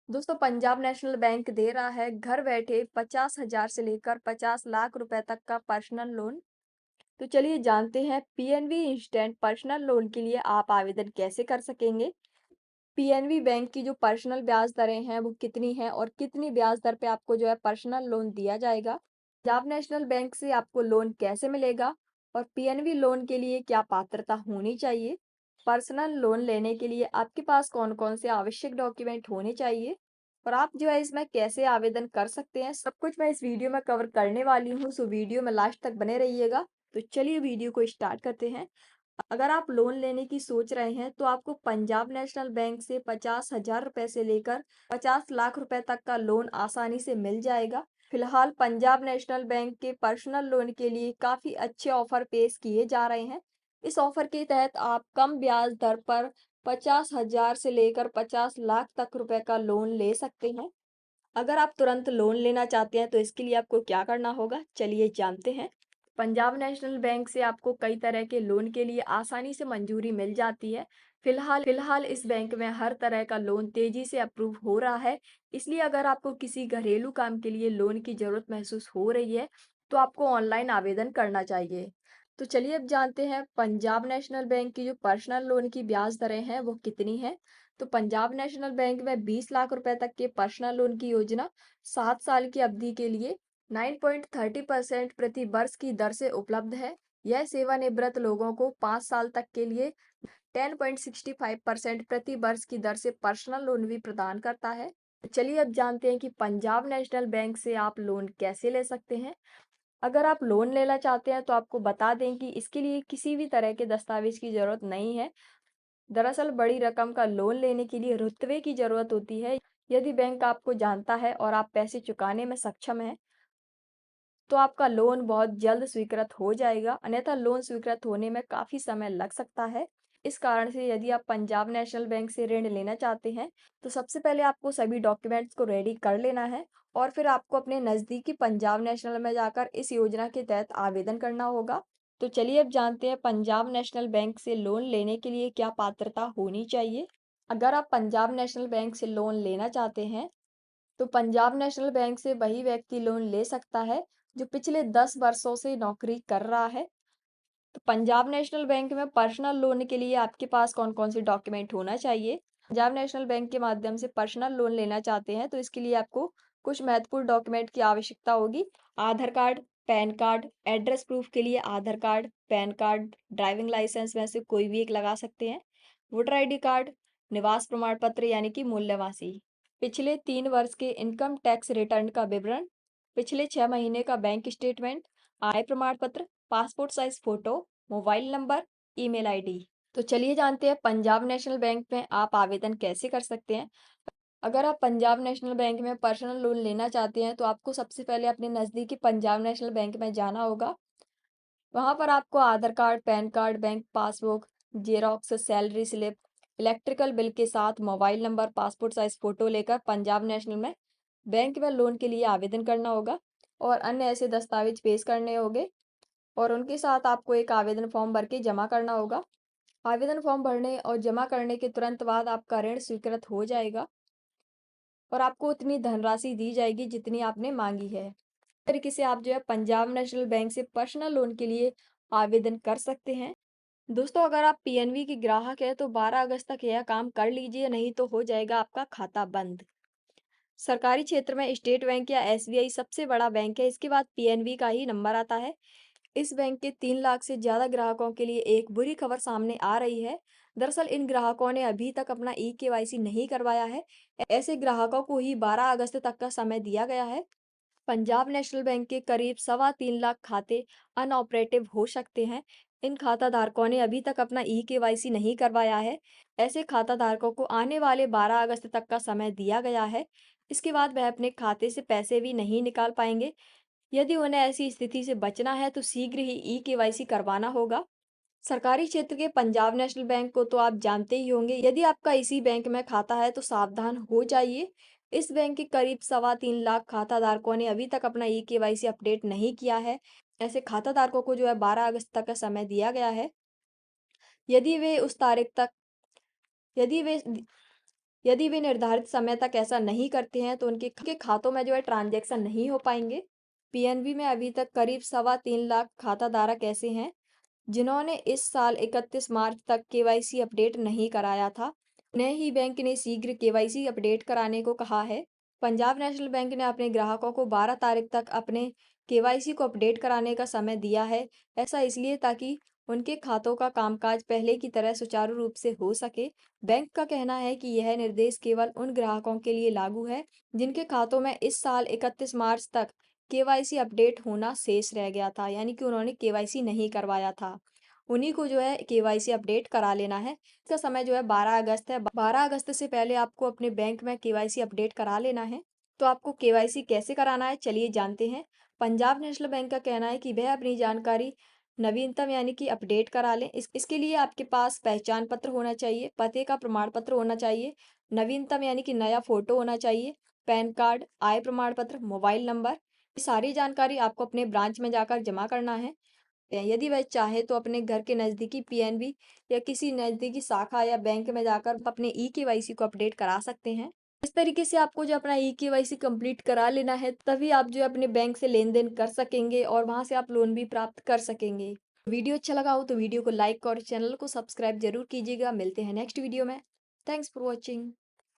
दोस्तों Punjab national bank दे रहा है घर बैठे 50,000 से लेकर 50 लाख रुपए तक का पर्सनल लोन। तो चलिए जानते हैं पीएनबी इंस्टेंट पर्सनल लोन के लिए आप आवेदन कैसे कर सकेंगे। पीएनबी बैंक की जो पर्सनल ब्याज दरें हैं वो कितनी हैं और कितनी ब्याज दर पे आपको जो है पर्सनल लोन दिया जाएगा। पंजाब नेशनल बैंक से आपको लोन कैसे मिलेगा और पीएनबी लोन के लिए क्या पात्रता होनी चाहिए। पर्सनल लोन लेने के लिए आपके पास कौन-कौन से आवश्यक डॉक्यूमेंट होने चाहिए और आप जो है इसमें कैसे आवेदन कर सकते हैं, सब कुछ मैं इस वीडियो में कवर करने वाली हूँ। सो वीडियो में लास्ट तक बने रहिएगा। तो चलिए वीडियो को स्टार्ट करते हैं। अगर आप लोन लेने की सोच रहे हैं तो आपको पंजाब नेशनल बैंक से 50,000 रुपए से लेकर 50 लाख रुपए तक का लोन आसानी से मिल जाएगा। फिलहाल पंजाब नेशनल बैंक के पर्सनल लोन के लिए काफ़ी अच्छे ऑफर पेश किए जा रहे हैं। इस ऑफर के तहत आप कम ब्याज दर पर 50,000 से लेकर 50 लाख तक रुपए का लोन ले सकते हैं। अगर आप तुरंत लोन लेना चाहते हैं तो इसके लिए आपको क्या करना होगा, चलिए जानते हैं। पंजाब नेशनल बैंक से आपको कई तरह के लोन के लिए आसानी से मंजूरी मिल जाती है। फिलहाल इस बैंक में हर तरह का लोन तेजी से अप्रूव हो रहा है। इसलिए अगर आपको किसी घरेलू काम के लिए लोन की ज़रूरत महसूस हो रही है तो आपको ऑनलाइन आवेदन करना चाहिए। तो चलिए अब जानते हैं पंजाब नेशनल बैंक की जो पर्सनल लोन की ब्याज दरें हैं वो कितनी हैं। तो पंजाब नेशनल बैंक में 20 लाख रुपए तक के पर्सनल लोन की योजना 7 साल की अवधि के लिए 9.30% प्रति वर्ष की दर से उपलब्ध है। यह सेवानिवृत्त लोगों को 5 साल तक के लिए 10.65% प्रति वर्ष की दर से पर्सनल लोन भी प्रदान करता है। चलिए अब जानते हैं कि पंजाब नेशनल बैंक से आप लोन कैसे ले सकते हैं। अगर आप लोन लेना चाहते हैं तो आपको बता दें कि इसके लिए किसी भी तरह के दस्तावेज की ज़रूरत नहीं है। दरअसल बड़ी रकम का लोन लेने के लिए रुतबे की ज़रूरत होती है। यदि बैंक आपको जानता है और आप पैसे चुकाने में सक्षम हैं तो आपका लोन बहुत जल्द स्वीकृत हो जाएगा, अन्यथा लोन स्वीकृत होने में काफ़ी समय लग सकता है। इस कारण से यदि आप पंजाब नेशनल बैंक से ऋण लेना चाहते हैं तो सबसे पहले आपको सभी डॉक्यूमेंट्स को रेडी कर लेना है और फिर आपको अपने नज़दीकी पंजाब नेशनल में जाकर इस योजना के तहत आवेदन करना होगा। तो चलिए अब जानते हैं पंजाब नेशनल बैंक से लोन लेने के लिए क्या पात्रता होनी चाहिए। अगर आप पंजाब नेशनल बैंक से लोन लेना चाहते हैं तो पंजाब नेशनल बैंक से वही व्यक्ति लोन ले सकता है जो पिछले 10 वर्षों से नौकरी कर रहा है। तो पंजाब नेशनल बैंक में पर्सनल लोन के लिए आपके पास कौन-कौन से डॉक्यूमेंट होना चाहिए? पंजाब नेशनल बैंक के माध्यम से पर्सनल लोन लेना चाहते हैं तो इसके लिए आपको कुछ महत्वपूर्ण डॉक्यूमेंट की आवश्यकता होगी। Aadhaar card, PAN card, address proof के लिए Aadhaar card, PAN card, driving licence में से कोई भी एक लगा सकते हैं। वोटर आईडी कार्ड, निवास प्रमाण पत्र यानी कि मूल्यवासी, पिछले 3 वर्ष के इनकम टैक्स रिटर्न का विवरण, पिछले 6 महीने का बैंक स्टेटमेंट, आय प्रमाण पत्र, passport size photo, mobile number, email ID. तो चलिए जानते हैं पंजाब नेशनल बैंक में आप आवेदन कैसे कर सकते हैं। अगर आप पंजाब नेशनल बैंक में पर्सनल लोन लेना चाहते हैं तो आपको सबसे पहले अपने नज़दीकी पंजाब नेशनल बैंक में जाना होगा। वहाँ पर आपको Aadhaar card, PAN card, bank passbook, xerox, salary slip, electrical bill के साथ mobile number, passport size photo लेकर पंजाब नेशनल में बैंक में लोन के लिए आवेदन करना होगा और अन्य ऐसे दस्तावेज पेश करने होंगे और उनके साथ आपको एक आवेदन फॉर्म भर के जमा करना होगा। आवेदन फॉर्म भरने और जमा करने के तुरंत बाद आपका ऋण स्वीकृत हो जाएगा और आपको उतनी धनराशि दी जाएगी जितनी आपने मांगी है। इस तरीके से आप जो है पंजाब नेशनल बैंक से पर्सनल लोन के लिए आवेदन कर सकते हैं। दोस्तों अगर आप पीएनबी के ग्राहक हैं तो 12 अगस्त तक यह काम कर लीजिए, नहीं तो हो जाएगा आपका खाता बंद। सरकारी क्षेत्र में स्टेट बैंक या एसबीआई सबसे बड़ा बैंक है, इसके बाद पीएनबी का ही नंबर आता है। इस बैंक के 3 लाख से ज़्यादा ग्राहकों के लिए एक बुरी खबर सामने आ रही है। दरअसल इन ग्राहकों ने अभी तक अपना ई-केवाईसी नहीं करवाया है। ऐसे ग्राहकों को ही 12 अगस्त तक का समय दिया गया है। पंजाब नेशनल बैंक के करीब 3.25 लाख खाते अनऑपरेटिव हो सकते हैं। इन खाता धारकों ने अभी तक अपना ई-केवाईसी नहीं करवाया है। ऐसे खाता धारकों को आने वाले 12 अगस्त तक का समय दिया गया है। इसके बाद वह अपने खाते से पैसे भी नहीं निकाल पाएंगे। यदि उन्हें ऐसी स्थिति से बचना है तो शीघ्र ही ई-केवाईसी करवाना होगा। सरकारी क्षेत्र के पंजाब नेशनल बैंक को तो आप जानते ही होंगे। यदि आपका इसी बैंक में खाता है तो सावधान हो जाइए। इस बैंक के करीब 3.25 लाख खाता धारकों ने अभी तक अपना ई-केवाईसी अपडेट नहीं किया है। ऐसे खाता धारकों को जो है 12 अगस्त तक का समय दिया गया है। यदि वे उस तारीख तक यदि वे यदि वे निर्धारित समय तक ऐसा नहीं करते हैं तो उनके खातों में जो है ट्रांजैक्शन नहीं हो पाएँगे। पीएनबी में अभी तक करीब सवा 3 लाख खाताधारक ऐसे हैं जिन्होंने इस साल 31 मार्च तक केवाईसी अपडेट नहीं कराया था। उन्हें ही बैंक ने शीघ्र केवाईसी अपडेट कराने को कहा है। पंजाब नेशनल बैंक ने अपने ग्राहकों को 12 तारीख तक अपने केवाईसी को अपडेट कराने का समय दिया है। ऐसा इसलिए ताकि उनके खातों का कामकाज पहले की तरह सुचारू रूप से हो सके। बैंक का कहना है कि यह निर्देश केवल उन ग्राहकों के लिए लागू है जिनके खातों में इस साल 31 मार्च तक केवाईसी अपडेट होना शेष रह गया था, यानी कि उन्होंने केवाईसी नहीं करवाया था। उन्हीं को जो है केवाईसी अपडेट करा लेना है। इसका समय जो है 12 अगस्त है। 12 अगस्त से पहले आपको अपने बैंक में केवाईसी अपडेट करा लेना है। तो आपको केवाईसी कैसे कराना है, चलिए जानते हैं। पंजाब नेशनल बैंक का कहना है कि वह अपनी जानकारी नवीनतम यानी कि अपडेट करा लें। इसके लिए आपके पास पहचान पत्र होना चाहिए, पते का प्रमाण पत्र होना चाहिए, नवीनतम यानी कि नया फ़ोटो होना चाहिए, पैन कार्ड, आय प्रमाण पत्र, मोबाइल नंबर। ये सारी जानकारी आपको अपने ब्रांच में जाकर जमा करना है। यदि वह चाहे तो अपने घर के नज़दीकी पीएनबी या किसी नज़दीकी शाखा या बैंक में जाकर अपने ई-केवाईसी को अपडेट करा सकते हैं। इस तरीके से आपको जो अपना ई-केवाईसी कंप्लीट करा लेना है, तभी आप जो है अपने बैंक से लेन-देन कर सकेंगे और वहाँ से आप लोन भी प्राप्त कर सकेंगे। वीडियो अच्छा लगा हो तो वीडियो को लाइक और चैनल को सब्सक्राइब ज़रूर कीजिएगा। मिलते हैं नेक्स्ट वीडियो में। Thanks for watching.